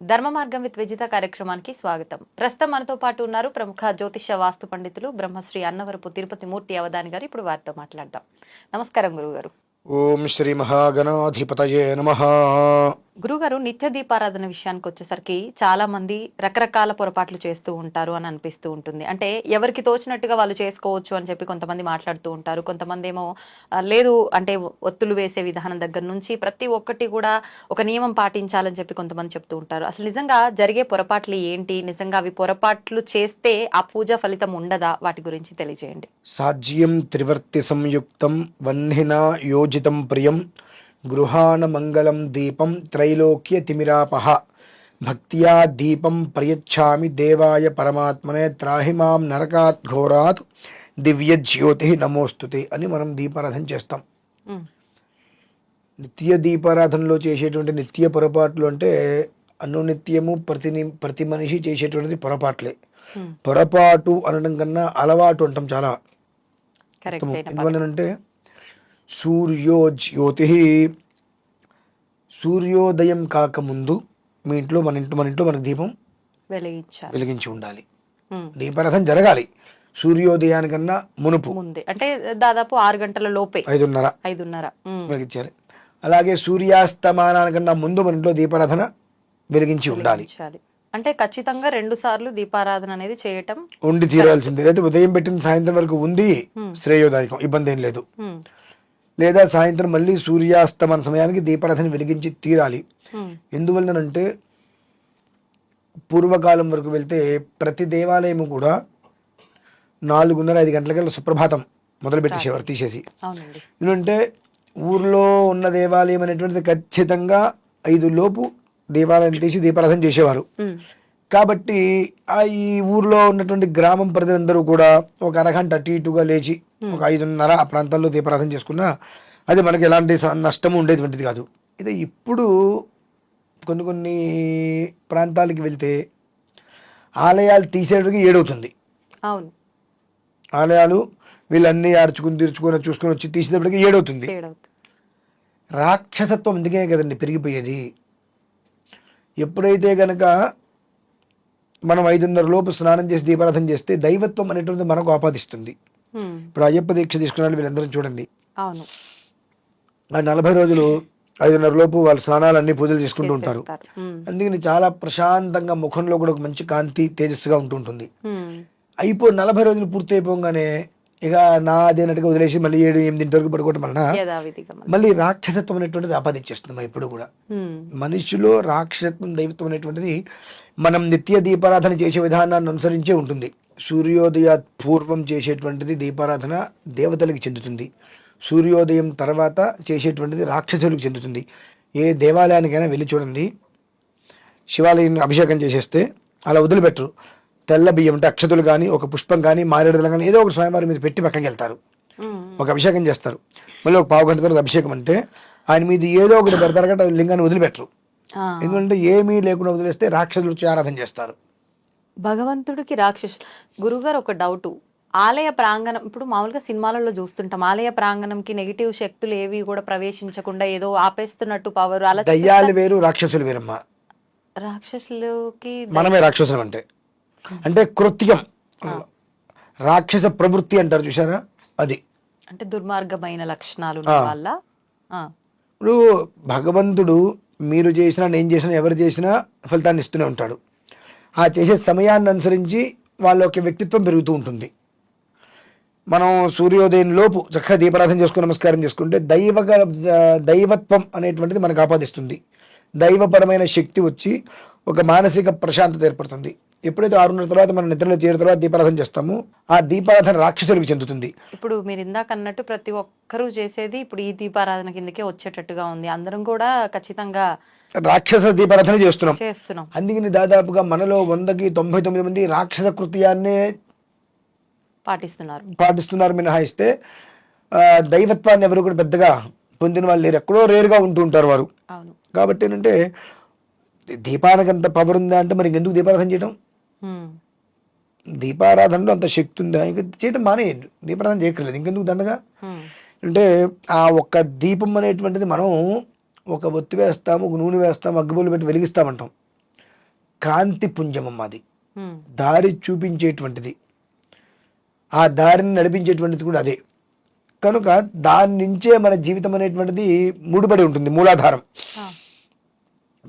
ధర్మ మార్గం విత్ విజిత కార్యక్రమానికి స్వాగతం. ప్రస్తుతం మనతో పాటు ఉన్నారు ప్రముఖ జ్యోతిష వాస్తు పండితులు బ్రహ్మశ్రీ అన్నవరపు తిరుపతి మూర్తి అవధాని గారు. ఇప్పుడు వారితో మాట్లాడదాం. నమస్కారం గురుగారు. ఓం శ్రీ మహాగణాధిపతయే నమః. గురుగారు, నిత్య దీపారాధన విషయానికి వచ్చేసరికి చాలా మంది రకరకాల పొరపాట్లు చేస్తూ ఉంటారు అని అనిపిస్తూ ఉంటుంది. అంటే ఎవరికి తోచినట్టుగా వాళ్ళు చేసుకోవచ్చు అని చెప్పి కొంతమంది మాట్లాడుతూ ఉంటారు. కొంతమంది ఏమో లేదు అంటే ఒత్తులు వేసే విధానం దగ్గర నుంచి ప్రతి ఒక్కటి కూడా ఒక నియమం పాటించాలని చెప్పి కొంతమంది చెప్తూ ఉంటారు. అసలు నిజంగా జరిగే పొరపాట్లు ఏంటి? నిజంగా అవి పొరపాట్లు చేస్తే ఆ పూజ ఫలితం ఉండదా? వాటి గురించి తెలియజేయండి. సాజ్యం త్రివర్తి సంయుక్తం వహ్నినా యోజితం ప్రియం గృహాణ మంగళం దీపం త్రైలోక్య తిమిరాపహ భక్త్యా దీపం ప్రయచ్ఛామి దేవాయ పరమాత్మనే త్రాహి మాం నరకాత్ ఘోరాత్ దివ్య జ్యోతి నమోస్తుతే అని మనం దీపారాధన చేస్తాం. నిత్య దీపారాధనలో చేసేటువంటి నిత్య పొరపాట్లు అంటే అనునిత్యము ప్రతి మనిషి చేసేటువంటిది పొరపాట్లే. పొరపాటు అనడం కన్నా అలవాటు అంటాం చాలా. ఎందువల్లనంటే సూర్యో జ్యోతి, సూర్యోదయం కాకముందు మీ ఇంట్లో మన ఇంట్లో మనకు దీపం వెలిగించి ఉండాలి. దీపారాధన జరగాలి సూర్యోదయానికన్నా మునుపు, అంటే దాదాపు 6 గంటల లోపే, 5:30 వెలిగించాలి. అలాగే సూర్యాస్తమానానికన్నా ముందు మన ఇంట్లో దీపారాధన వెలిగించి ఉండాలి. అంటే ఖచ్చితంగా 2 సార్లు దీపారాధన అనేది చేయటం ఉండి తీరాల్సిందే. లేదా ఉదయం పెట్టిన సాయంత్రం వరకు ఉంది శ్రేయోదాయకం, ఇబ్బంది ఏం లేదు. లేదా సాయంత్రం మళ్ళీ సూర్యాస్తమన సమయానికి దీపారాధన వెలిగించి తీరాలి. ఎందువల్లనంటే పూర్వకాలం వరకు వెళ్తే ప్రతి దేవాలయము కూడా 4:30-5 గంటలకల్లా సుప్రభాతం మొదలు పెట్టేసేవారు తీసేసి. ఎందుకంటే ఊర్లో ఉన్న దేవాలయం అనేటువంటిది ఖచ్చితంగా 5 లోపు దేవాలయం తీసి దీపారాధన చేసేవారు. కాబట్టి ఈ ఊర్లో ఉన్నటువంటి గ్రామం ప్రజలందరూ కూడా ఒక అరగంట అటు ఇటుగా లేచి ఒక 5:30 ఆ ప్రాంతాల్లో దీపారాధన చేసుకున్నా అది మనకి ఎలాంటి నష్టము ఉండేటువంటిది కాదు. ఇదే ఇప్పుడు కొన్ని ప్రాంతాలకి వెళ్తే ఆలయాలు తీసేటికి 7 అవుతుంది. అవును, ఆలయాలు వీళ్ళన్నీ తీర్చుకొని చూసుకొని వచ్చి తీసేటప్పటికి 7 అవుతుంది. రాక్షసత్వం అందుకే కదండి పెరిగిపోయేది. ఎప్పుడైతే గనక మనం 5:30 లోపు స్నానం చేసి దీపారాధన చేస్తే దైవత్వం అనేటువంటిది మనకు ఆపాదిస్తుంది. ఇప్పుడు అయ్యప్ప దీక్ష తీసుకున్న వీళ్ళందరూ చూడండి, ఆ 40 రోజులు 5:30 లోపు వాళ్ళ స్నానాలు అన్ని పూజలు చేసుకుంటూ ఉంటారు. అందుకని చాలా ప్రశాంతంగా ముఖంలో కూడా ఒక మంచి కాంతి తేజస్సుగా ఉంటుంటుంది. 40 రోజులు పూర్తి అయిపోగానే ఇక నాదేనట్టుగా వదిలేసి మళ్ళీ 7-8 వరకు పడుకోవడం వలన మళ్ళీ రాక్షసత్వం అనేటువంటిది ఆపాదించేస్తుంది. ఇప్పుడు కూడా మనిషిలో రాక్షసత్వం దైవత్వం అనేటువంటిది మనం నిత్య దీపారాధన చేసే విధానాన్ని అనుసరించే ఉంటుంది. సూర్యోదయ పూర్వం చేసేటువంటిది దీపారాధన దేవతలకు చెందుతుంది. సూర్యోదయం తర్వాత చేసేటువంటిది రాక్షసులకు చెందుతుంది. ఏ దేవాలయానికైనా వెళ్ళి చూడండి, శివాలయాన్ని అభిషేకం చేసేస్తే అలా వదిలిపెట్టరు. తెల్ల బియ్యం అంటే అక్షతులు కానీ ఒక పుష్పం కానీ మారేడుదల కానీ ఏదో ఒక స్వామివారి మీద పెట్టి పక్కకి వెళ్తారు, ఒక అభిషేకం చేస్తారు. మళ్ళీ ఒక 15 గంట తర్వాత అభిషేకం అంటే ఆయన మీద ఏదో ఒకటి పెడతారు కాబట్టి లింగాన్ని వదిలిపెట్టరు. ఎందుకంటే ఏమీ లేకుండా వదిలేస్తే రాక్షసులు వచ్చి ఆరాధన చేస్తారు. భగవంతుడికి రాక్షసు. గురుగారు, ఒక డౌట్. ఆలయ ప్రాంగణం, ఇప్పుడు మామూలుగా సినిమాలలో చూస్తుంటాం, ఆలయ ప్రాంగణంకి నెగిటివ్ శక్తులు ఏవి కూడా ప్రవేశించకుండా ఏదో ఆపేస్తున్నట్టు పవర్, అలా దయ్యాలు వేరు రాక్షసులు వేరమ్మా. రాక్షసులకి మనమే రాక్షసులు అంటే కృత్యం, రాక్షస ప్రవృత్తి అంటారు చూసారా, అది అంటే దుర్మార్గమైన లక్షణాలు వల్ల. ఇప్పుడు భగవంతుడు మీరు చేసినా నేను చేసినా ఎవరు చేసినా ఫలితాన్ని ఇస్తూనే ఉంటాడు. ఆ చేసే సమయాన్ని అనుసరించి వాళ్ళ యొక్క వ్యక్తిత్వం పెరుగుతూ ఉంటుంది. మనం సూర్యోదయం లోపు చక్కగా దీపారాధన చేసుకుని నమస్కారం చేసుకుంటే దైవత్వం అనేటువంటిది మనకు ఆపాదిస్తుంది. దైవపరమైన శక్తి వచ్చి ఒక మానసిక ప్రశాంతత ఏర్పడుతుంది. ఎప్పుడైతే 6:30 తర్వాత మనం నిద్రలో చేరిన తర్వాత దీపారాధన చేస్తామో ఆ దీపారాధన రాక్షసులకు చెందుతుంది. ఇప్పుడు మీరు ఇందాక అన్నట్టు ప్రతి ఒక్కరూ చేసేది ఇప్పుడు ఈ దీపారాధన కిందకే వచ్చేటట్టుగా ఉంది. అందరం కూడా ఖచ్చితంగా రాక్షస దీపారాధన చేస్తున్నాం. అందుకని దాదాపుగా మనలో 100కి 99 మంది రాక్షస కృత్యాన్నే పాటిస్తున్నారు మినహాయిస్తే దైవత్వాన్ని ఎవరు కూడా పెద్దగా పొందిన వాళ్ళు లేరు. ఎక్కడో రేరుగా ఉంటూ ఉంటారు వారు. కాబట్టి ఏంటంటే దీపానికి అంత పవర్ ఉందా అంటే మరి ఎందుకు దీపారాధన చేయడం? దీపారాధనలో అంత శక్తి ఉందా? ఇంకా చేయడం మానేయండి, దీపారాధన చేయక్కర్లేదు, ఇంకెందుకు దండగా. అంటే ఆ ఒక్క దీపం అనేటువంటిది మనం ఒక ఒత్తి వేస్తాము, ఒక నూనె వేస్తాము, అగ్గిపుల్లు పెట్టి వెలిగిస్తామంటాం. కాంతి పుంజమం అది, దారి చూపించేటువంటిది, ఆ దారిని నడిపించేటువంటిది కూడా అదే. కనుక దాని నుంచే మన జీవితం అనేటువంటిది ముడిపడి ఉంటుంది, మూలాధారం.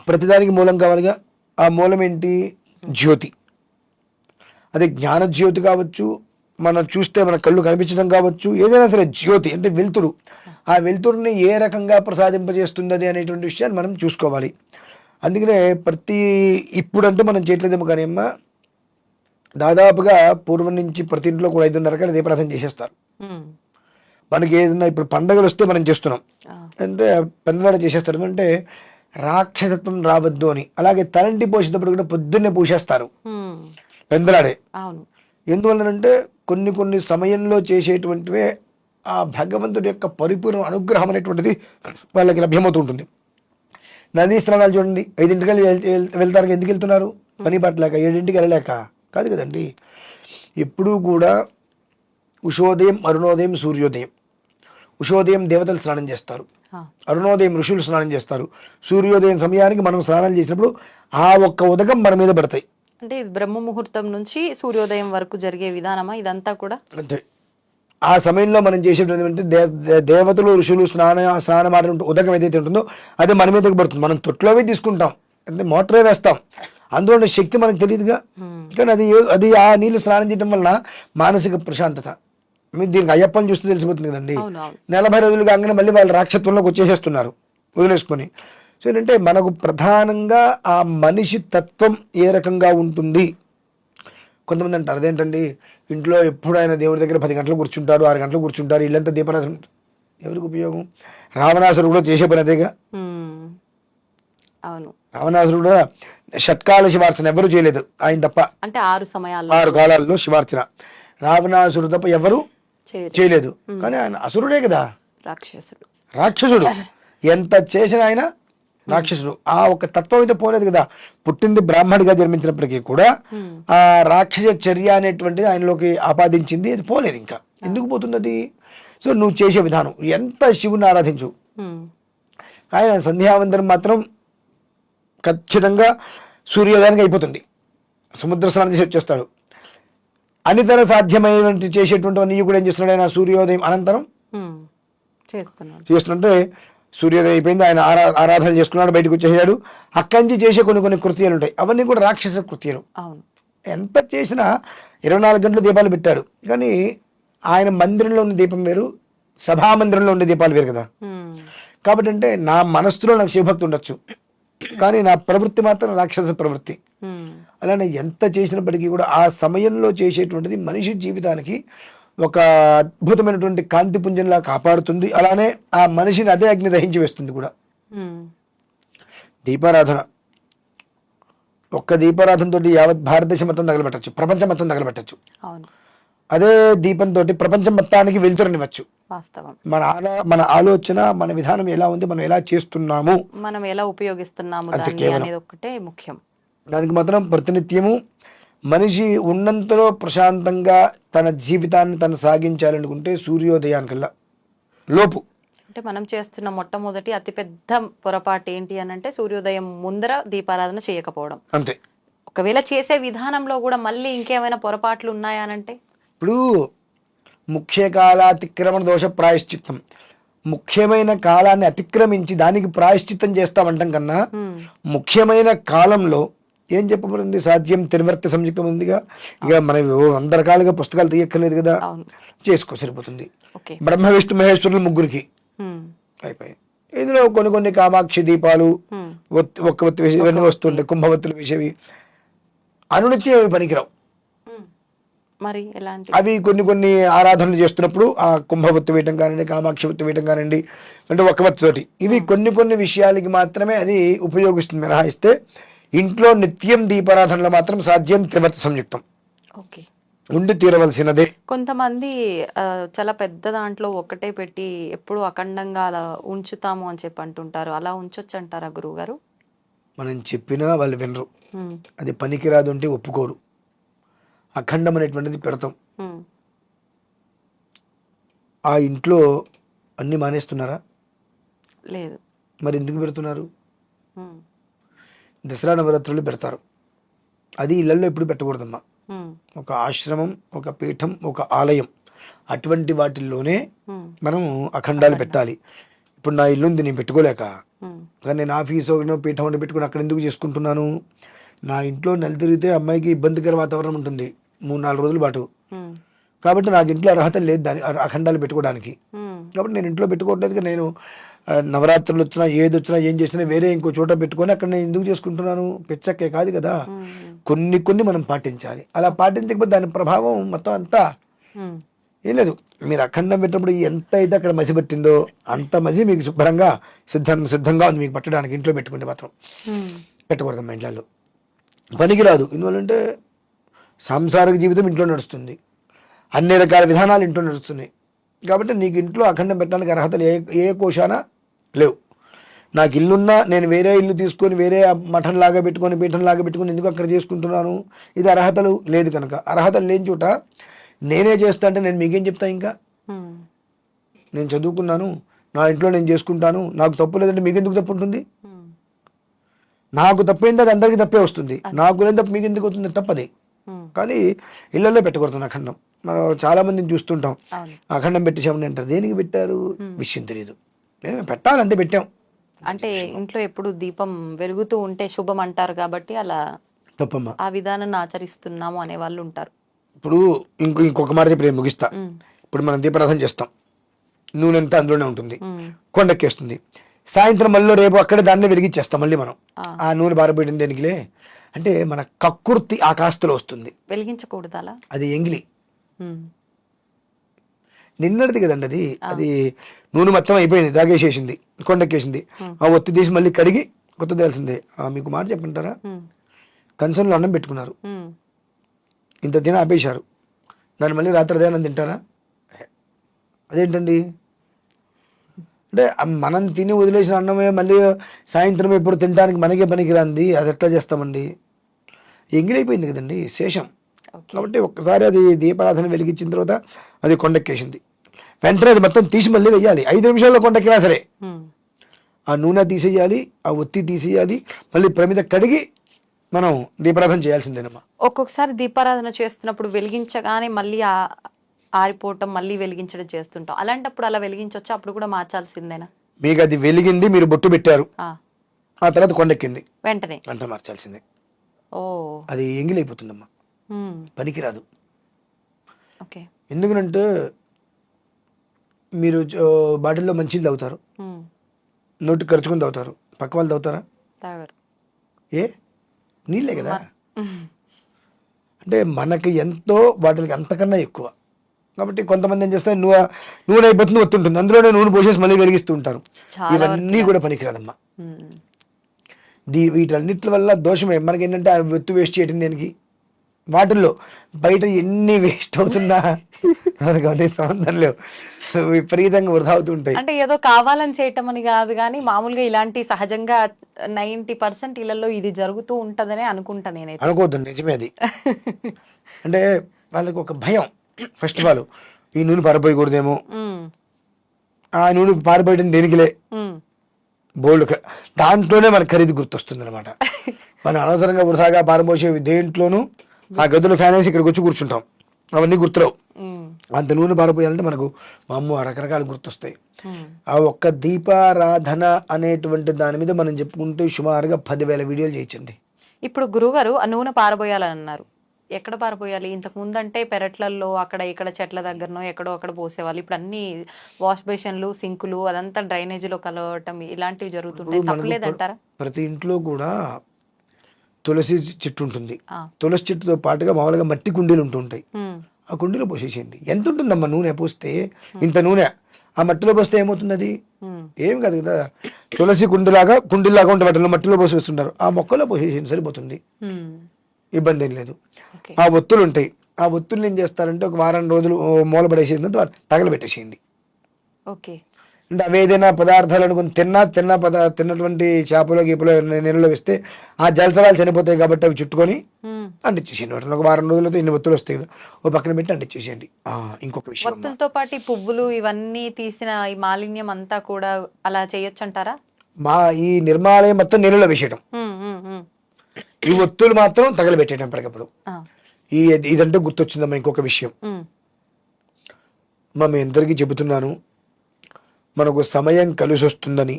ప్రతిదానికి మూలం కావాలిగా. ఆ మూలం ఏంటి? జ్యోతి. అది జ్ఞాన జ్యోతి కావచ్చు, మనం చూస్తే మన కళ్ళు కనిపించడం కావచ్చు, ఏదైనా సరే జ్యోతి అంటే వెలుతురు. ఆ వెలుతురుని ఏ రకంగా ప్రసాదింపజేస్తుంది అనేటువంటి విషయాన్ని మనం చూసుకోవాలి. అందుకనే ఇప్పుడంటే మనం చేయట్లేదేమో కానీ అమ్మ, దాదాపుగా పూర్వం నుంచి ప్రతి ఇంట్లో కూడా 5:30 దీపారాధన చేసేస్తారు. మనకి ఏదైనా ఇప్పుడు పండగలు వస్తే మనం చేస్తున్నాం అంటే పెద్దవాడు చేసేస్తారు. ఎందుకంటే రాక్షసత్వం రావద్దు అని. అలాగే తలంటి పోసేటప్పుడు కూడా పొద్దున్నే పూసేస్తారు పెందలాడే. ఎందువల్లనంటే కొన్ని సమయంలో చేసేటువంటివే ఆ భగవంతుడి యొక్క పరిపూర్ణ అనుగ్రహం అనేటువంటిది వాళ్ళకి లభ్యమవుతుంటుంది. నదీ స్నానాలు చూడండి, 5:00 వెళ్తారు. ఎందుకు వెళ్తున్నారు? పని పట్టలేక, 7:00 వెళ్ళలేక కాదు కదండి. ఎప్పుడూ కూడా ఉషోదయం, అరుణోదయం, సూర్యోదయం. ఉషోదయం దేవతలు స్నానం చేస్తారు, అరుణోదయం ఋషులు స్నానం చేస్తారు, సూర్యోదయం సమయానికి మనం స్నానాలు చేసినప్పుడు ఆ ఒక్క ఉదకం మన మీద పడతాయి. అంటే ఇది బ్రహ్మ ముహూర్తం నుంచి సూర్యోదయం వరకు జరిగే విధానమా ఇదంతా కూడా? అంతే. ఆ సమయంలో మనం చేసేటువంటి దేవతలు ఋషులు స్నానమాడే ఉదకం ఏదైతే ఉంటుందో అది మన మీదకి పడుతుంది. మనం తొట్లోవే తీసుకుంటాం, అంటే మోటరే వేస్తాం, అందులో శక్తి మనకు తెలియదుగా. కానీ అది ఆ నీళ్ళు స్నానం చేయడం వలన మానసిక ప్రశాంతత. మీరు దీనికి అయ్యప్పని చూస్తే తెలిసిపోతుంది కదండి. 40 రోజులు కాగానే మళ్ళీ వాళ్ళు రాక్షత్వంలోకి వచ్చేసేస్తున్నారు వదిలేసుకొని. సో ఏంటంటే మనకు ప్రధానంగా ఆ మనిషి తత్వం ఏ రకంగా ఉంటుంది. కొంతమంది అంటారు అదేంటండి ఇంట్లో ఎప్పుడు ఆయన దేవుడి దగ్గర 10 గంటలు కూర్చుంటారు, 6 గంటలు కూర్చుంటారు, ఇల్లంతా దీపారాధన. ఎవరికి ఉపయోగం? రావణాసురుడు కూడా చేసే పని అదేగా. అవును, రావణాసురుడు కూడా షట్కాల శివార్చన ఎవరు చేయలేదు, ఆయన తప్ప. అంటే 6 కాలాల్లో శివార్చన రావణాసురుడు తప్ప ఎవరు చేయలేదు. కానీ ఆయన అసురుడే కదా, రాక్షసుడు. ఎంత చేసిన ఆయన రాక్షసుడు. ఆ ఒక తత్వం అయితే పోలేదు కదా. పుట్టింది బ్రాహ్మడిగా జన్మించినప్పటికీ కూడా ఆ రాక్షస చర్య అనేటువంటిది ఆయనలోకి ఆపాదించింది, అది పోలేదు. ఇంకా ఎందుకు పోతుంది అది? సో నువ్వు చేసే విధానం, ఎంత శివుని ఆరాధించు, ఆయన సంధ్యావందనం మాత్రం ఖచ్చితంగా సూర్యోదయానికి అయిపోతుంది. సముద్ర స్నానం చేసి వచ్చేస్తాడు. అనితర సాధ్యమైనటువంటి చేసేటువంటి కూడా ఏం చేస్తున్నాడు ఆయన? సూర్యోదయం అనంతరం చేస్తుంటే సూర్యోదయం అయిపోయింది, ఆయన ఆరాధన చేసుకున్నాడు, బయటకు వచ్చేసాడు. అక్కడి నుంచి చేసే కొన్ని కృత్యాలు ఉంటాయి, అవన్నీ కూడా రాక్షస కృత్యాలు. ఎంత చేసినా 24 గంటలు దీపాలు పెట్టాడు. కానీ ఆయన మందిరంలో ఉన్న దీపం వేరు, సభా మందిరంలో ఉండే దీపాలు వేరు కదా. కాబట్టి అంటే నా మనస్సులో నాకు శివభక్తి ఉండొచ్చు, కానీ నా ప్రవృత్తి మాత్రం రాక్షస ప్రవృత్తి. అలానే ఎంత చేసినప్పటికీ కూడా ఆ సమయంలో చేసేటువంటిది మనిషి జీవితానికి ఒక అద్భుతమైనటువంటి కాంతి పుంజంలా కాపాడుతుంది. అలానే ఆ మనిషిని అదే అగ్ని దహించి వేస్తుంది కూడా. దీపారాధన, ఒక్క దీపారాధనతో యావత్ భారతదేశం మొత్తం తగలబెట్టచ్చు, ప్రపంచం మొత్తం తగలబెట్టచ్చు. అదే దీపంతో ప్రపంచం మొత్తానికి వెలుతురనివ్వచ్చు. మన ఆలోచన, మన విధానం ఎలా ఉంది, మనం ఎలా చేస్తున్నాము, మనం ఎలా ఉపయోగిస్తున్నాము అనేది ఒకటే ముఖ్యం. దానికి మాత్రం ప్రతినిత్యము మనిషి ఉన్నంతలో ప్రశాంతంగా తన జీవితాన్ని తను సాగించాలనుకుంటే సూర్యోదయానికల్లా లోపు. అంటే మనం చేస్తున్న మొట్టమొదటి అతిపెద్ద పొరపాటు ఏంటి అని అంటే సూర్యోదయం ముందర దీపారాధన చేయకపోవడం. అంతే. ఒకవేళ చేసే విధానంలో కూడా మళ్ళీ ఇంకేమైనా పొరపాట్లు ఉన్నాయా అంటే, ఇప్పుడు ముఖ్య కాలాతిక్రమణ దోష ప్రాయశ్చిత్తం, ముఖ్యమైన కాలాన్ని అతిక్రమించి దానికి ప్రాయశ్చిత్తం చేస్తామంటాం కన్నా ముఖ్యమైన కాలంలో ఏం చెప్పబడింది? సాధ్యం తిరువర్త సంయుక్తం ఉందిగా. ఇక మనం 100 రకాలుగా పుస్తకాలు తీయక్కర్లేదు కదా, చేసుకో సరిపోతుంది. బ్రహ్మ విష్ణు మహేశ్వరులు ముగ్గురికి అయిపోయాయి. ఇందులో కొన్ని కామాక్షి దీపాలు, ఒక్క ఒత్తి ఇవన్నీ వస్తుంటాయి, కుంభవత్తులు వేసేవి. అనునిత్యం అవి పనికిరావు. మరి ఎలాంటి అవి కొన్ని ఆరాధనలు చేస్తున్నప్పుడు ఆ కుంభవత్తి వేయటం కానివ్వండి, కామాక్షి వత్తి వేయటం కానివ్వండి, అంటే ఒక్క వత్తితోటి ఇవి కొన్ని విషయాలకి మాత్రమే అది ఉపయోగిస్తుంది. మినహాయిస్తే ఇంట్లో నిత్యం దీపారాధనలో మాత్రం సాధ్యం త్రివర్త సంయుక్తం ఉండి తీరవలసినదే. కొంతమంది చాలా పెద్ద దాంట్లో ఒక్కటే పెట్టి ఎప్పుడు అఖండంగా అలా ఉంచుతాము అని చెప్పి అంటుంటారు. అలా ఉంచొచ్చు అంటారా గురువు గారు? మనం చెప్పినా వాళ్ళు వినరు, అది పనికిరాదు అంటే ఒప్పుకోరు. అఖండం అనేటువంటిది పెడతాం. ఆ ఇంట్లో అన్ని మానేస్తున్నారా? లేదు. మరి ఎందుకు పెడుతున్నారు? దసరా నవరాత్రులు పెడతారు, అది ఇళ్లలో ఎప్పుడు పెట్టకూడదమ్మా. ఉమ్, ఒక ఆశ్రమం, ఒక పీఠం, ఒక ఆలయం, అటువంటి వాటిల్లోనే ఉమ్, మనం అఖండాలు పెట్టాలి. ఇప్పుడు నా ఇల్లు ఉంది, నేను పెట్టుకోలేక, ఉమ్, కానీ నేను ఆఫీస్ ఒకటి పీఠం ఒకటి పెట్టుకుని అక్కడ ఎందుకు చేసుకుంటున్నాను? నా ఇంట్లో నెల తిరిగితే అమ్మాయికి ఇబ్బందికర వాతావరణం ఉంటుంది 3-4 రోజుల పాటు. ఉమ్, కాబట్టి నాకు ఇంట్లో అర్హత లేదు దాని అఖండాలు పెట్టుకోవడానికి. ఉమ్, కాబట్టి నేను ఇంట్లో పెట్టుకోవట్లేదు. నేను నవరాత్రులు వచ్చినా ఏది వచ్చినా ఏం చేసినా వేరే ఇంకో చోట పెట్టుకొని అక్కడ నేను ఎందుకు చేసుకుంటున్నాను? పెచ్చక్కే కాదు కదా. ఉమ్, కొన్ని కొన్ని మనం పాటించాలి. అలా పాటించకపోతే దాని ప్రభావం మొత్తం అంతా ఉమ్, ఏం లేదు. మీరు అఖండం పెట్టినప్పుడు ఎంత అయితే అక్కడ మసి పట్టిందో అంత మసి మీకు శుభ్రంగా సిద్ధంగా ఉంది మీకు పట్టడానికి. ఇంట్లో పెట్టుకుంటే మాత్రం ఉమ్, పెట్టకూడదు మా ఇంట్లో. పనికిరాదు. ఎందువల్లంటే సాంసారిక జీవితం ఇంట్లో నడుస్తుంది, అన్ని రకాల విధానాలు ఇంట్లో నడుస్తున్నాయి. కాబట్టి నీకు ఇంట్లో అఖండం పెట్టడానికి అర్హతలు ఏ కోశాన లేవు. నాకు ఇల్లున్నా నేను వేరే ఇల్లు తీసుకొని వేరే మఠంలాగా పెట్టుకొని పీఠంలాగా పెట్టుకొని ఎందుకు అక్కడ చేసుకుంటున్నాను? ఇది అర్హతలు లేదు కనుక. అర్హతలు లేని చోట నేనే చేస్తా అంటే నేను మీకేం చెప్తా? ఇంకా ఉమ్, నేను చదువుకున్నాను, నా ఇంట్లో నేను చేసుకుంటాను, నాకు తప్పు లేదంటే మీకెందుకు తప్పు ఉంటుంది? ఉమ్, నాకు తప్పైంది అది అందరికీ తప్పే వస్తుంది. నాకు లేని తప్పు మీకు ఎందుకు అవుతుంది? తప్పది. ఉమ్, కానీ ఇళ్లలో పెట్టకూడదు అఖండం. మనం చాలా మందిని చూస్తుంటాం, అవును. అఖండం పెట్టేసామని అంటారు. దేనికి పెట్టారు? విషయం తెలియదు. మేము పెట్టాలంటే పెట్టాం. అంటే ఇంట్లో ఎప్పుడు దీపం వెలుగుతూ ఉంటే శుభం అంటారు కాబట్టి అలా తప్పమ్మా. ఆ విధానాన్ని ఆచరిస్తున్నాము అనే వాళ్ళు ఉంటారు. ఇప్పుడు ఇంకొక మాట చెప్పి నేను ముగిస్తా. ఉమ్, ఇప్పుడు మనం దీపారాధన చేస్తాం, నూనె అంతా అందులోనే ఉంటుంది, ఉమ్, కొండెక్కేస్తుంది. సాయంత్రం మళ్ళీ రేపు అక్కడే దాన్ని వెలిగించేస్తాం. మళ్ళీ మనం ఆ, ఆ నూనె బారబోయడం దేనికిలే అంటే మన కక్కుర్తి ఆ కాస్తలో వస్తుంది. వెలిగించకూడదు అలా. అది ఎంగిలి. ఉమ్, నిన్నటిది కదండి అది. అది నూనె మొత్తం అయిపోయింది, దాగేసేసింది, కొండెక్కేసింది. ఆ ఒత్తి తీసి మళ్ళీ కడిగి కొత్త తెలిసిందే. మీకు మాట చెప్పంటారా? ఉమ్, కంచంలో అన్నం పెట్టుకున్నారు, ఉమ్, ఇంత తిన ఆపేశారు, దాన్ని మళ్ళీ రాత్రి అదే అన్నం తింటారా? అదేంటండి? అంటే మనం తిని వదిలేసిన అన్నమే మళ్ళీ సాయంత్రం ఎప్పుడు తినడానికి మనకే పనికిరాంది, అది ఎట్లా చేస్తామండి? ఎంగిలైపోయింది కదండి, శేషం. ఓకే. కాబట్టి ఒక్కసారి అది దీపారాధన వెలిగించిన తర్వాత అది కొండెక్కేసింది, వెంటనే అది మొత్తం తీసి మళ్ళీ వెయ్యాలి. 5 నిమిషాల్లో కొండెక్కినా సరే ఉమ్, ఆ నూనె తీసేయాలి, ఆ ఒత్తి తీసేయాలి, మళ్ళీ ప్రమిద కడిగి మనం దీపారాధన చేయాల్సిందేనమ్మా. ఒక్కొక్కసారి దీపారాధన చేస్తున్నప్పుడు వెలిగించగానే మళ్ళీ ఆరిపోవటం మళ్ళీ వెలిగించడం చేస్తుంటాం. అలాంటప్పుడు అలా వెలిగించవచ్చు, అప్పుడు కూడా మార్చాల్సిందేనా? మీకు అది వెలిగింది, మీరు బొట్టు పెట్టారు, ఆ, ఆ తర్వాత కొండెక్కింది, వెంటనే. వెంటనే మార్చాల్సిందే. ఓ. అది ఎంగిలైపోతుందమ్మా, ఉమ్, పనికిరాదు. ఓకే. ఎందుకంటే మీరు బాటిల్లో మంచిలు తాగుతారు, ఉమ్, నోటికి ఖర్చుకొని తాగుతారు, పక్క వాళ్ళు తాగుతారా? తాగరు. ఏ నీళ్ళే కదా. ఉమ్, అంటే మనకి ఎంతో వాటికి అంతకన్నా ఎక్కువ. కాబట్టి కొంతమంది ఏం చేస్తారు, నూనె అయిపోతుంది, ఒత్తుంటుంది, అందులోనే నూనె పోసేసి మళ్ళీ వెలిగిస్తూ ఉంటారు. చాలా ఇవన్నీ కూడా పనికిరాదమ్మా. ఉమ్, వీటన్నిటి వల్ల దోషమే. మనకి ఏంటంటే ఆ ఒత్తు వేస్ట్ చేయటం దేనికి? వాటిల్లో బయట ఎన్ని వేస్ట్ అవుతున్నా మనకు అదే సంబంధం లేవు, విపరీతంగా వృధా అవుతుంటాయి. అంటే ఏదో కావాలని చేయటం అని కాదు, కానీ మామూలుగా ఇలాంటి సహజంగా 90% ఇళ్లలో ఇది జరుగుతూ ఉంటదనే అనుకుంటా నేనైతే. అనుకోవద్దు, నిజమే అది. అంటే వాళ్ళకి ఒక భయం. ఫస్ట్ ఆఫ్ ఆల్ ఈ నూనె పారిపోయకూడదేమో, ఉమ్, ఆ నూనె పారిపోయడం దేనికిలే, ఉమ్, బోల్డ్ దాంట్లోనే మనకు ఖరీదు గుర్తొస్తుంది అనమాట. మనం అనవసరంగా వృధాగా పారబోసే దేంట్లోనూ ఆ గదులు ఫ్యాన్ వేసి ఇక్కడికి వచ్చి కూర్చుంటాం, అవన్నీ గుర్తురావు. ఉమ్, అంత నూనె పారిపోయాలంటే మనకు అమ్మో రకరకాలు గుర్తొస్తాయి. ఉమ్, ఆ ఒక్క దీపారాధన అనేటువంటి దాని మీద మనం చెప్పుకుంటూ సుమారుగా 10,000 వీడియోలు చేయొచ్చండి. ఇప్పుడు గురుగారు ఆ నూనె పారబోయాలని అన్నారు. ఎక్కడ పారబోయాలి? ఇంతకు ముందు అంటే పెరట్లలో అక్కడ ఇక్కడ చెట్ల దగ్గరనో ఎక్కడో అక్కడ పోసేవాళ్ళు. ఇప్పుడు అన్ని వాష్ బేషన్లు, సింకులు, అదంతా డ్రైనేజీలో కలవటం ఇలాంటివి జరుగుతుంటాయి. ఇప్పుడు మనకు తప్పలేదంటారా? ప్రతి ఇంట్లో కూడా తులసి చెట్టు ఉంటుంది. ఆ, తులసి చెట్టుతో పాటుగా మామూలుగా మట్టి కుండీలు ఉంటుంటాయి. ఉమ్, ఆ కుండీలో పోసేసేయండి. ఎంత ఉంటుందమ్మా నూనె పోస్తే? ఇంత నూనె ఆ మట్టిలో పోస్తే ఏమవుతుంది? అది ఉమ్, ఏం కాదు కదా. తులసి కుండీలాగా ఉంటే వాటిలో మట్టిలో పోసి వేస్తుంటారు, ఆ మొక్కలో పోసేసేయండి, సరిపోతుంది, ఉమ్, ఇబ్బంది ఏం లేదు. ఓకే. ఆ ఒత్తులు ఉంటాయి, ఆ ఒత్తులు ఏం చేస్తారంటే ఒక వారం రోజులు మూలపడేసేసిన తర్వాత తగలబెట్టేసేయండి. ఓకే. అంటే అవి ఏదైనా పదార్థాలు అనుకుని తిన్నటువంటి చేపలో గీపలో నీళ్ళలో వేస్తే ఆ జలసరాలు చనిపోతాయి కాబట్టి అవి చుట్టుకొని ఉమ్, అంటించేసేయండి. వాటిని ఒక వారం రోజులతో ఇన్ని ఒత్తులు వస్తాయి కదా, ఓ పక్కన పెట్టి అంటించేసేయండి. ఇంకొక విషయం అమ్మా. ఒత్తులతో పాటు ఈ పువ్వులు ఇవన్నీ తీసిన ఈ మాలిన్యం అంతా కూడా అలా చేయొచ్చు అంటారా? ఈ నిర్మాలయం మొత్తం నీళ్ళలో వేసేయటం. ఈ ఒత్తులు మాత్రం తగలబెట్టేయటం ఎప్పటికప్పుడు. ఆ, ఇదంటే గుర్తొచ్చిందమ్మా ఇంకొక విషయం. ఉమ్, మీ అందరికీ చెబుతున్నాను, మనకు సమయం కలిసి వస్తుందని,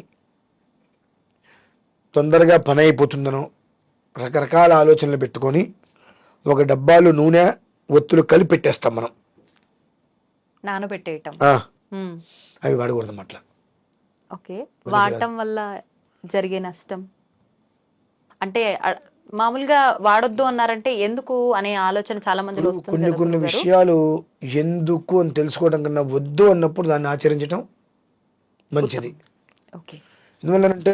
తొందరగా పని అయిపోతుందనో రకరకాల ఆలోచనలు పెట్టుకొని ఒక డబ్బాలు నూనె ఒత్తులు కలిపి పెట్టేస్తాం మనం. నానబెట్టేయటం. ఉమ్, అవి వాడకూడదు అట్లా. ఓకే. వాడటం వల్ల జరిగే నష్టం అంటే మామూలుగా వాడొద్దు అన్నారంటే ఎందుకు అనే ఆలోచన చాలా మందిలో వస్తుంది కొన్ని కదా కొన్ని గురుగారు. విషయాలు ఎందుకు అని తెలుసుకోవడం కన్నా వద్దు అన్నప్పుడు దాన్ని ఆచరించడం మంచిది. ఓకే. ఎందువల్లనంటే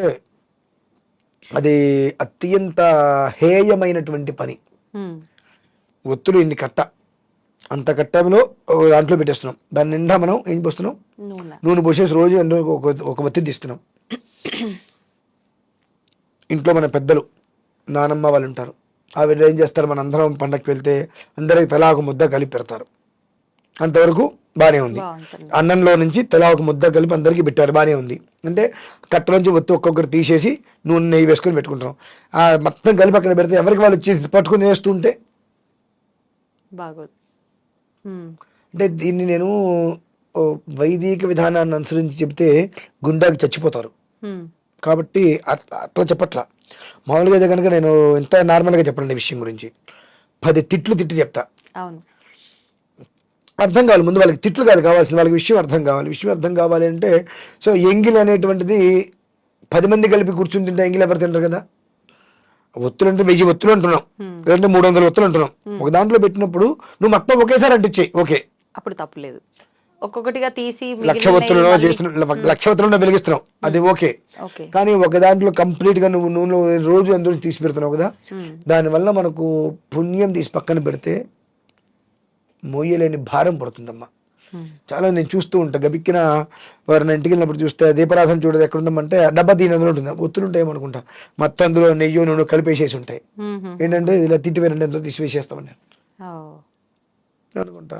అది అత్యంత హేయమైనటువంటి పని. ఉమ్, ఒత్తులు ఇన్ని కట్ట, అంత కట్టలో దాంట్లో పెట్టేస్తున్నాం. దాని నిండా మనం ఏం పోస్తున్నాం? నూనె. నూనె పోసేసి రోజు అందులో ఒక ఒత్తి తీస్తున్నాం. ఇంట్లో మన పెద్దలు నానమ్మ వాళ్ళు ఉంటారు, ఆవిడ ఏం చేస్తారు, మన అందరం పండగకి వెళ్తే అందరికి తలా ఒక ముద్ద కలిపి పెడతారు. అంతవరకు బాగానే ఉంది. బాగుంటుంది. అన్నంలో నుంచి తలా ఒక ముద్ద కలిపి అందరికీ పెట్టారు, బాగానే ఉంది. అంటే కట్టలోంచి ఒత్తి ఒక్కొక్కటి తీసేసి నూనె నెయ్యి వేసుకొని పెట్టుకుంటాం. ఆ మొత్తం కలిపి అక్కడ పెడితే ఎవరికి వాళ్ళు వచ్చి పట్టుకొని వేస్తూ ఉంటే బాగోదు. ఉమ్, అంటే దీన్ని నేను వైదిక విధానాన్ని అనుసరించి చెబితే గుండాకి చచ్చిపోతారు. ఉమ్, కాబట్టి అట్లా చెప్పట్లా. మామూలుగా అయితే కనుక నేను ఎంత నార్మల్గా చెప్పండి ఈ విషయం గురించి. 10 తిట్లు చెప్తా. అవును. అర్థం కావాలి ముందు వాళ్ళకి. తిట్లు కాదు కావాల్సింది, వాళ్ళకి విషయం అర్థం కావాలి. విషయం అర్థం కావాలి అంటే సో ఎంగిల్ అనేటువంటిది 10 మంది కలిపి కూర్చుని తింటే ఎంగిల్ ఎవరు తింటారు కదా. ఒత్తులు అంటే 1000 ఒత్తులు అంటున్నాం, లేదంటే 300 ఒత్తులు అంటున్నాం. ఒక దాంట్లో పెట్టినప్పుడు నువ్వు మొత్తం ఒకేసారి అంటించేయి, ఓకే. అప్పుడు తప్పలేదు. ఒక్కొక్కటిగా తీసి 1,00,000 ఒత్తులలో చేస్తున్నావు, 1,00,000 ఒత్తులలో వెలిగిస్తున్నావు, అది ఓకే. ఓకే. కానీ ఒక దాంట్లో కంప్లీట్ గా నువ్వు నూనె రోజు అందులో తీసి పెడుతున్నావు కదా, దానివల్ల మనకు పుణ్యం తీసి పక్కన పెడితే మోయలేని భారం పడుతుందమ్మా. చాలా నేను చూస్తూ ఉంటా, గబిక్కిన వారిని ఇంటికి వెళ్ళినప్పుడు చూస్తే దీపారాధన చూడదు ఎక్కడ ఉందామంటే డబ్బా దీని అందులో ఉంటుంది, ఒత్తులు ఉంటాయి ఏమనుకుంటా, మొత్తం అందులో నెయ్యి నూనె కలిపేసేసి ఉంటాయి. ఏంటంటే ఇలా తిట్టిపోయినంటే ఎంతో తీసి వేసేస్తామని అనుకుంటా.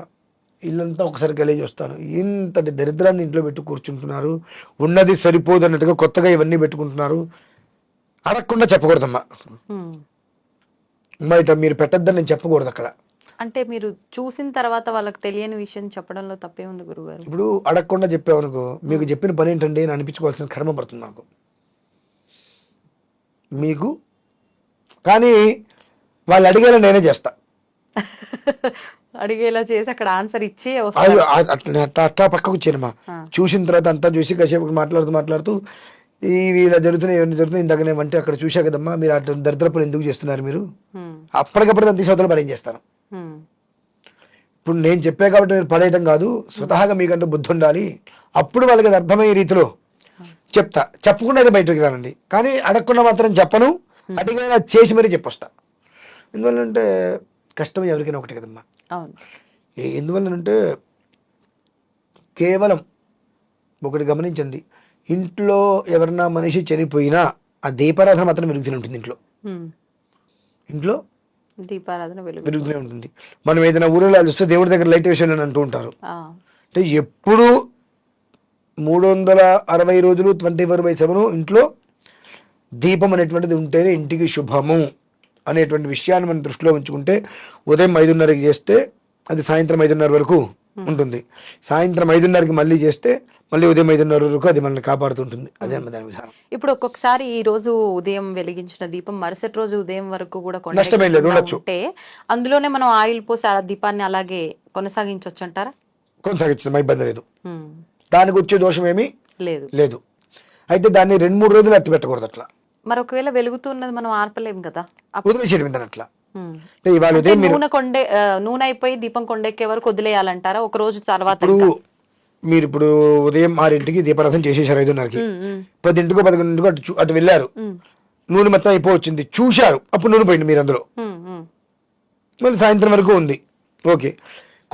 ఇల్లంతా ఒకసారి గలీజ్ వస్తాను. ఇంతటి దరిద్రాన్ని ఇంట్లో పెట్టి కూర్చుంటున్నారు, ఉన్నది సరిపోదు అన్నట్టుగా కొత్తగా ఇవన్నీ పెట్టుకుంటున్నారు. అడగకుండా చెప్పకూడదమ్మా. బయట మీరు పెట్టద్దని నేను చెప్పకూడదు అక్కడ. అంటే మీరు చూసిన తర్వాత వాళ్ళకి తెలియని విషయం చెప్పడంలో తప్పే ఉంది గురుగారు. ఇప్పుడు అడగకుండా చెప్పావనుకో, మీకు చెప్పిన పని ఏంటండి అని అనిపించుకోవాల్సిన కర్మ పడుతుంది నాకు మీకు. కానీ వాళ్ళు అడిగేలా నేనే చేస్తా. అడిగేలా చేసి అక్కడ ఆన్సర్ ఇచ్చి అట్లా పక్కకు వచ్చానమ్మా. చూసిన తర్వాత అంతా చూసి కాసేపు మాట్లాడుతూ ఇవి ఇలా జరుగుతున్నాయి, ఇవన్నీ జరుగుతున్నాయి, ఇందాక నేను అంటే అక్కడ చూసా కదమ్మా, మీరు అటు దరిద్రపులు ఎందుకు చేస్తున్నారు మీరు, అప్పటికప్పుడు దాన్ని తీసి అవతల పడేం చేస్తాను. ఇప్పుడు నేను చెప్పా కాబట్టి మీరు పడేయటం కాదు, స్వతహాగా మీకంటూ బుద్ధి ఉండాలి. అప్పుడు వాళ్ళకి అది అర్థమయ్యే రీతిలో చెప్తా. చెప్పకుండా అయితే బయటకు రానండి, కానీ అడగకుండా మాత్రం చెప్పను, అడిగినా చేసి మరీ చెప్పొస్తా. ఎందువల్లంటే కష్టం ఎవరికైనా ఒకటి కదమ్మా. ఎందువల్లనంటే కేవలం ఒకటి గమనించండి, ఇంట్లో ఎవరన్నా మనిషి చనిపోయినా ఆ దీపారాధన మాత్రం వెలుగుతూనే ఉంటుంది. ఇంట్లో దీపారాధన వెలుగుతూనే ఉంటుంది. మనం ఏదైనా ఊరిలో చూస్తే దేవుడి దగ్గర లైట్ వేసాను అంటూ ఉంటారు. అంటే ఎప్పుడు 360 రోజులు 24/7 ఇంట్లో దీపం అనేటువంటిది ఉంటేనే ఇంటికి శుభము అనేటువంటి విషయాన్ని మనం దృష్టిలో ఉంచుకుంటే, ఉదయం 5:30కి చేస్తే అది సాయంత్రం 5:30 వరకు ఉంటుంది. సాయంత్రం 5:30కి మళ్ళీ చేస్తే మళ్ళీ ఉదయం 5:30 వరకు అది మనల్ని కాపాడుతుంటుంది. అదే దాని విధానం. ఇప్పుడు ఒక్కొక్కసారి ఈ రోజు ఉదయం వెలిగించిన దీపం మరుసటి రోజు ఉదయం వరకు కూడా నష్టమేం లేదు, ఉండొచ్చు. ఉంటే అందులోనే మనం ఆయిల్ పోసి ఆ దీపాన్ని అలాగే కొనసాగించవచ్చు అంటారా? కొనసాగించడం ఇబ్బంది లేదు, దానికి వచ్చే దోషం ఏమీ లేదు. అయితే దాన్ని 2-3 రోజులు అట్టి పెట్టకూడదు అట్లా. మరి ఒకవేళ వెలుగుతున్నది మనం ఆర్పలేం కదా, వదిలేసేయడం అట్లా. నూనె అయిపోయి దీపం కొండెక్కే వరకు వదిలేయాలంటారా ఒక రోజు తర్వాత? మీరు ఇప్పుడు ఉదయం 6ంటికి దీపారాధన చేసేసారు, 5:30కి, 10ంటికో 11ంటికో అటు వెళ్ళారు, నూనె మొత్తం అయిపోవచ్చింది, చూశారు, అప్పుడు నూనె పోయింది మీరు అందులో, మళ్ళీ సాయంత్రం వరకు ఉంది, ఓకే.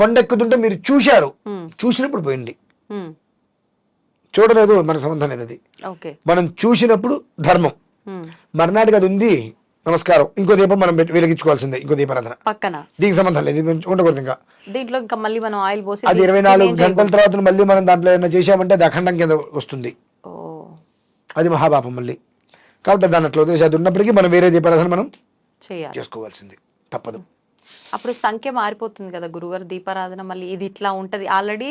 కొండెక్కుతుంటే మీరు చూశారు, చూసినప్పుడు పోయింది, చూడలేదు మనకు సంబంధం లేదు. అది మనం చూసినప్పుడు ధర్మం, మర్నాటికి అది ఉంది, నమస్కారం, ఇంకో దీపం మనం వెలిగించుకోవాల్సిందే, ఇంకో దీపారాధన పక్కన, దీనికి సంబంధం లేదు, ఉండకూడదు. ఇంకా దీంట్లో ఇంకా మళ్ళీ మనం ఆయిల్ పోసి అది 24 గంటల తర్వాత మళ్ళీ మనం దాంట్లో ఏమైనా చేసామంటే అది అఖండం కింద వస్తుంది, అది మహాపాపం మళ్ళీ. కాబట్టి దాని అట్లా వదిలేసి అది ఉన్నప్పటికీ మనం వేరే దీపారాధన మనం చేయాలి. చేసుకోవాల్సింది, తప్పదు. అప్పుడు సంఖ్య మారిపోతుంది కదా గురుగారు. దీపారాధన మళ్ళీ ఇది ఇట్లా ఉంటది. ఆల్రెడీ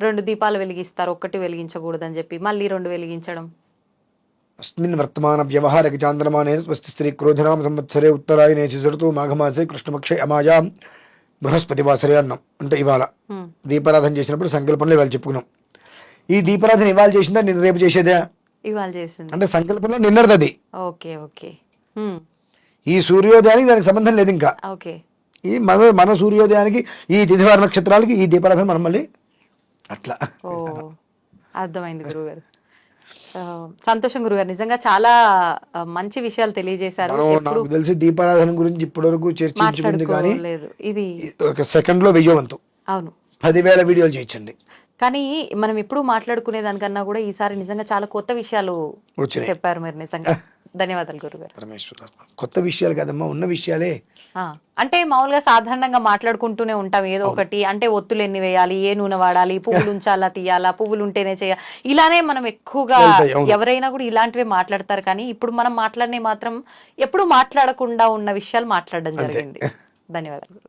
2 దీపాలు వెలిగిస్తారు, ఒక్కటి వెలిగించకూడదని చెప్పి మళ్ళీ 2 వెలిగించడం. అస్మిన్ వర్తమాన వ్యవహారక చాంద్రమానే స్వస్తి స్త్రీ క్రోధనామ సంవత్సరే ఉత్తరాయణే శిశురతు మాఘమాసే కృష్ణపక్షే అమాయాం బృహస్పతి వాసరే అన్నాం. అంటే ఇవాళ దీపారాధన చేసినప్పుడు సంకల్పంలో ఇవాళ చెప్పుకున్నాం. ఈ దీపారాధన ఇవాళ చేసిందా నిన్న రేపు చేసేదా? ఇవాళ చేసింది. అంటే సంకల్పంలో నిన్నది అది. Okay okay. ఈ సూర్యోదయానికి దానికి సంబంధం లేదు. ఇంకా ఓకే, ఈ మన సూర్యోదయానికి ఈ తిథివార నక్షత్రాలకి ఈ దీపారాధన మనం మళ్ళీ అట్లా. ఓ అర్థమైంది గురుగారు. సంతోషం గురుగారు, నిజంగా చాలా మంచి విషయాలు తెలియజేశారు. నాకు తెలిసి దీపారాధన గురించి ఇప్పటివరకు చర్చించుకుంది కానీ లేదు, ఇది ఒక సెకండ్ లో విజయవంతం. అవును, 10,000 వీడియోలు చేయించండి. కానీ మనం ఎప్పుడు మాట్లాడుకునే దానికన్నా కూడా ఈసారి నిజంగా చాలా కొత్త విషయాలు చెప్పారు మీరు. నిజంగా ధన్యవాదాలు గురుగారు. పరమేశ్వర, కొత్త విషయాలు కదమ్మా, ఉన్న విషయాలే. అంటే మామూలుగా సాధారణంగా మాట్లాడుకుంటూనే ఉంటాం ఏదో ఒకటి. అంటే ఒత్తులు ఎన్ని వేయాలి, ఏ నూనె వాడాలి, పువ్వులు ఉంచాలా తీయాలా, పువ్వులు ఉంటేనే చేయాలి, ఇలానే మనం ఎక్కువగా ఎవరైనా కూడా ఇలాంటివే మాట్లాడతారు. కానీ ఇప్పుడు మనం మాట్లాడినే మాత్రం ఎప్పుడు మాట్లాడకుండా ఉన్న విషయాలు మాట్లాడడం జరిగింది. ధన్యవాదాలు.